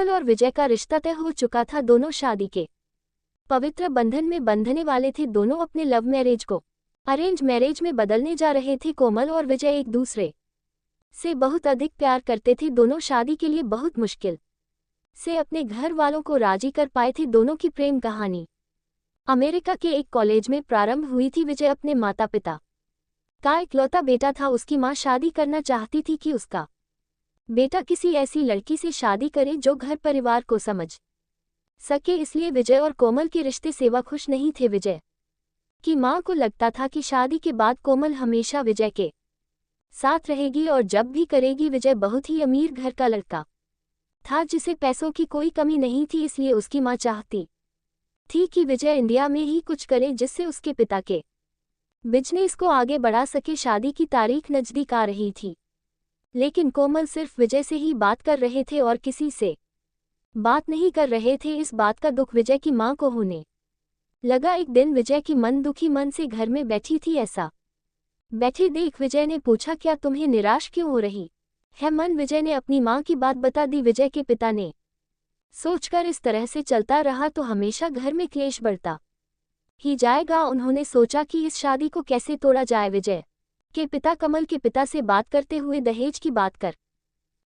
कोमल और विजय का रिश्ता तय हो चुका था। दोनों शादी के पवित्र बंधन में बंधने वाले थे। दोनों अपने लव मैरिज को अरेंज मैरिज में बदलने जा रहे थे। कोमल और विजय एक दूसरे से बहुत अधिक प्यार करते थे। दोनों शादी के लिए बहुत मुश्किल से अपने घर वालों को राजी कर पाए थे। दोनों की प्रेम कहानी अमेरिका के एक कॉलेज में प्रारंभ हुई थी। विजय अपने माता पिता का इकलौता बेटा था। उसकी मां शादी करना चाहती थी कि उसका बेटा किसी ऐसी लड़की से शादी करे जो घर परिवार को समझ सके, इसलिए विजय और कोमल के रिश्ते से खुश नहीं थे। विजय की मां को लगता था कि शादी के बाद कोमल हमेशा विजय के साथ रहेगी और जब भी करेगी। विजय बहुत ही अमीर घर का लड़का था जिसे पैसों की कोई कमी नहीं थी, इसलिए उसकी मां चाहती थी कि विजय इंडिया में ही कुछ करे जिससे उसके पिता के बिजनेस को आगे बढ़ा सके। शादी की तारीख नज़दीक आ रही थी, लेकिन कोमल सिर्फ विजय से ही बात कर रहे थे और किसी से बात नहीं कर रहे थे। इस बात का दुख विजय की मां को होने लगा। एक दिन विजय की मन दुखी मन से घर में बैठी थी। ऐसा बैठी देख विजय ने पूछा, क्या तुम्हें निराश क्यों हो रही है मन? विजय ने अपनी मां की बात बता दी। विजय के पिता ने सोचकर इस तरह से चलता रहा तो हमेशा घर में क्लेश बढ़ता ही जाएगा। उन्होंने सोचा कि इस शादी को कैसे तोड़ा जाए। विजय के पिता कमल के पिता से बात करते हुए दहेज की बात कर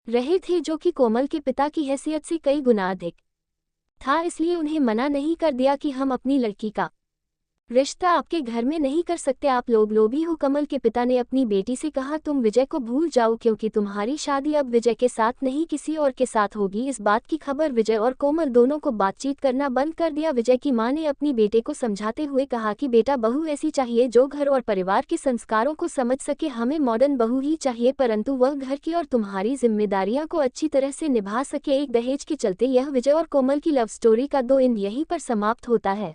रहे थे, जो कि कोमल के पिता की हैसियत से कई गुना अधिक था। इसलिए उन्हें मना नहीं कर दिया कि हम अपनी लड़की का रिश्ता आपके घर में नहीं कर सकते, आप लोग लोभी हो। कमल के पिता ने अपनी बेटी से कहा, तुम विजय को भूल जाओ क्योंकि तुम्हारी शादी अब विजय के साथ नहीं किसी और के साथ होगी। इस बात की खबर विजय और कोमल दोनों को बातचीत करना बंद कर दिया। विजय की मां ने अपनी बेटे को समझाते हुए कहा कि बेटा, बहू ऐसी चाहिए जो घर और परिवार के संस्कारों को समझ सके। हमें मॉडर्न बहू ही चाहिए, परंतु वह घर की और तुम्हारी जिम्मेदारियां को अच्छी तरह से निभा सके। एक दहेज के चलते यह विजय और कोमल की लव स्टोरी का दो एंड यहीं पर समाप्त होता है।